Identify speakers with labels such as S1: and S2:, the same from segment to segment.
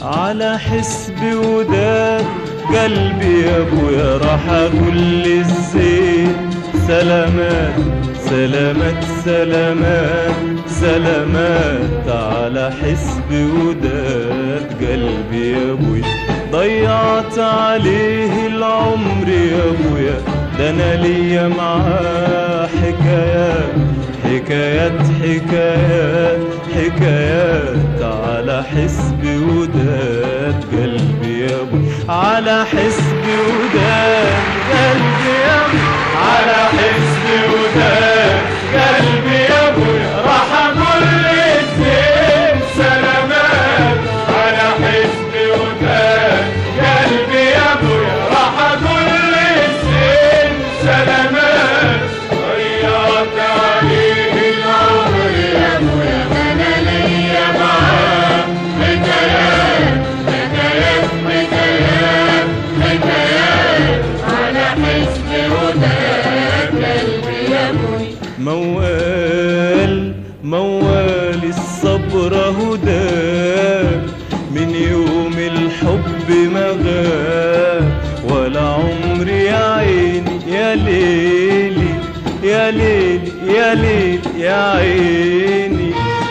S1: على حسبي وداد قلبي يا ابويا راح اقول للزين سلامات سلامات سلامات سلامات. على حسبي وداد قلبي يا ابويا ضيعت عليه العمر يا ابويا، ده انا ليا معاه حكايات حكايات حكايات حكايات. على حسبي وداد قلبي يا ابويا، على حسبي وداد قلبي يا ابويا، على حسبي وداد قلبي يا ابويا راح اقول للزين سلامات. على حسبي وداد قلبي يا ابويا راح اقول للزين سلامات. ضيعت عليه العمر يا ابويا، ده انا ليا معاه حكايات حكايات حكايات حكايات. على حسبي وداد قلبي يا ابويا موال موال الصبر هداه، من يوم الحب ما غاب ولا عمري يا عيني يا ليلي يا ليلي يا ليلي يا عيني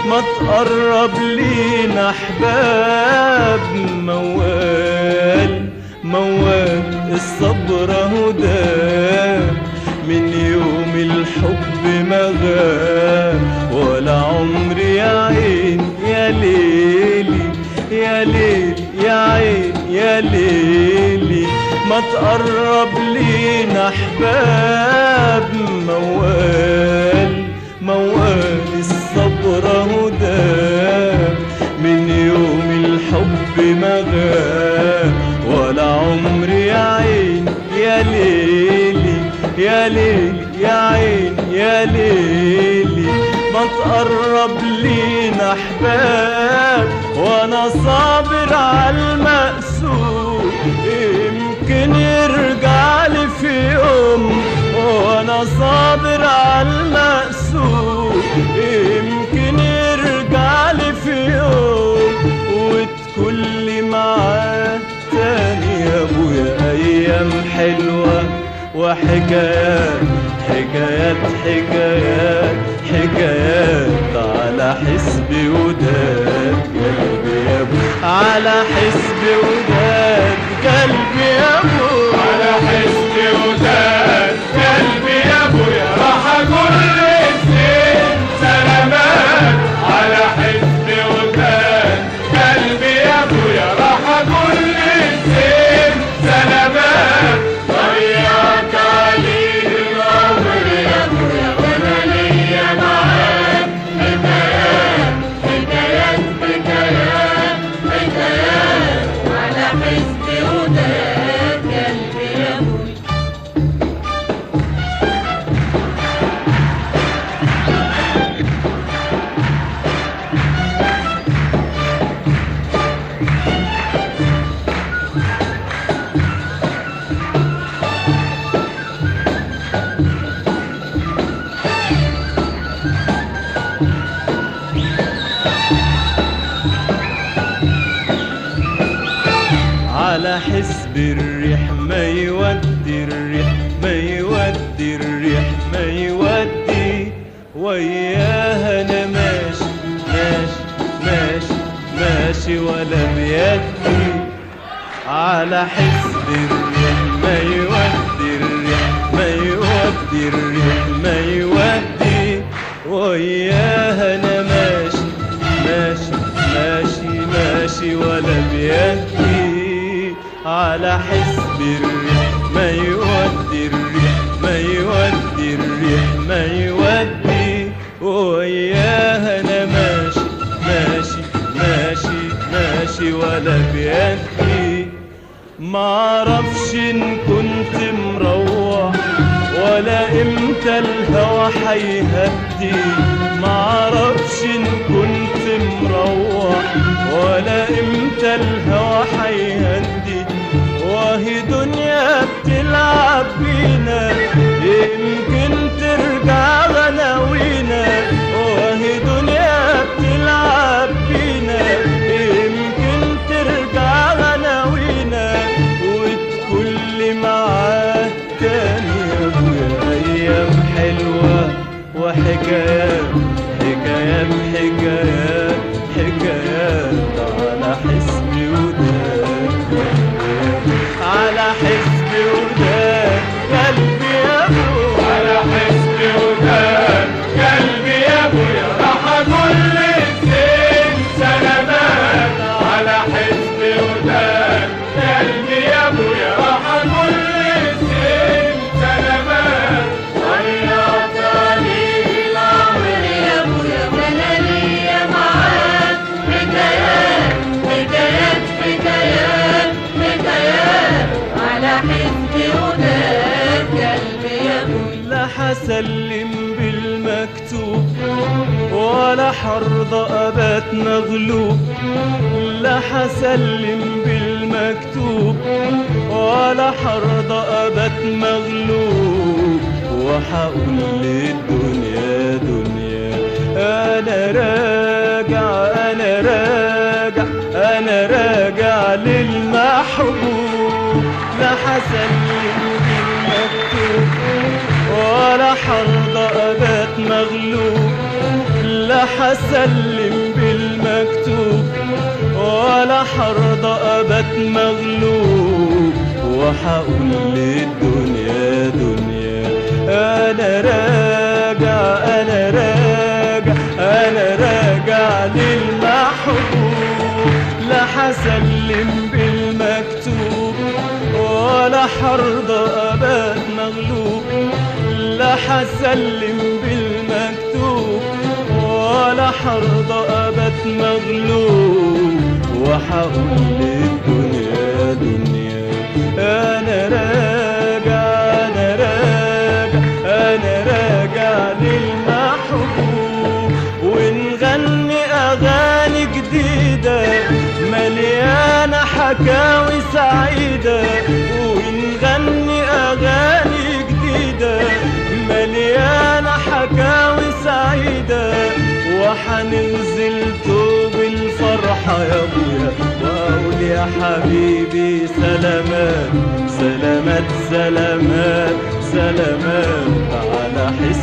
S1: ما تقرب لينا احباب. موال موال الصبر هداه، من يوم الحب ما غاب ولا عمري يا عيني يا ليلي يا ليلي يا عيني يا ليلي ما تقرب لينا احباب. موال موال الصبر هداه، من يوم الحب ما غاب ولا عمري يا عيني يا ليلي يا ليلي يا عيني يا ليلي ما تقرب لينا احباب. وانا صابر على المقسوم يمكن يرجع لي في يوم، وانا صابر على المقسوم يمكن يرجع لي في يوم، وتكون لي معاه تاني يا ابويا ايام حلوه وحكايات حكايات حكايات حكايات. على حسبي وداد قلبي يا ابويا، على حسبي وداد قلبي يا ابويا، على حسبي وداد قلبي يا ابويا راح اقول للزين سلامات. على حسبي وداد قلبي يا ابويا راح اقول للزين سلامات. ضيعت عليه العمر يا ابويا وانا ليا معاه حكايات حكايات حكايات حكايات. على حسب الريح ما يودي الريح ما يودي الريح ما يودي وياها انا ماشي ماشي ماشي ماشي ولا بيدي على حسب الريح ما يودي الريح ما يودي الريح ما يودي وياها انا ماشي ماشي ماشي ماشي ولا بيدي على حسب الريح ما يودي الريح ما يودي الريح ما يودي وياها انا ماشي ماشي ماشي ماشي ولا بيدي معرفش ان كنت مروح ولا امتى الهوى حيهدي معرفش ان كنت مروح ولا امتى الهوى حيهدي وهي دنيا بتلعب بينا يمكن ترجع غناوينا وهي دنيا بتلعب بينا يمكن ترجع غناوينا وتكل معاه تاني يا ابويا ايام حلوه وحكايات حكايات حكايات حكايات على حسبي وداد على حسبي وداد قلبي يا ابويا
S2: على حسبي وداد قلبي يا ابويا راح اقول للزين سلامات على حسبي وداد قلبي يا ابويا راح اقول للزين سلامات
S3: ويا طريق العمر يا ابويا وانا ليا معاك حكايات حكايات حكايات حكايات على حسبي وداد قلبي يا ابويا
S1: لا حسلم بالمكتوب ولا حرضى أبات مغلوب لا حسلم بالمكتوب ولا حرضى أبات مغلوب وحقول للدنيا دنيا أنا راجع أنا راجع أنا راجع للمحبوب لا حسلم بالمكتوب ولا حرضى أبات مغلوب لا حسلم بالمكتوب ولا حرضى أبات مغلوب وحقول للدنيا دنيا أنا راجع أنا راجع أنا راجع للمحبوب لا حسلم بالمكتوب ولا حرضى أبات مغلوب لا حسلم بالمكتوب ولا حرضى أبات مغلوب وحقول للدنيا دنيا أنا راجع أنا راجع أنا راجع للمحبوب ونغني أغاني جديدة مليانة حكاوي سعيدة ونغني أغاني جديدة مليانة حكاوي سعيدة وحننزل توب الفرحة يا ابويا واقول يا حبيبي سلامات سلامات سلامات سلامات على حس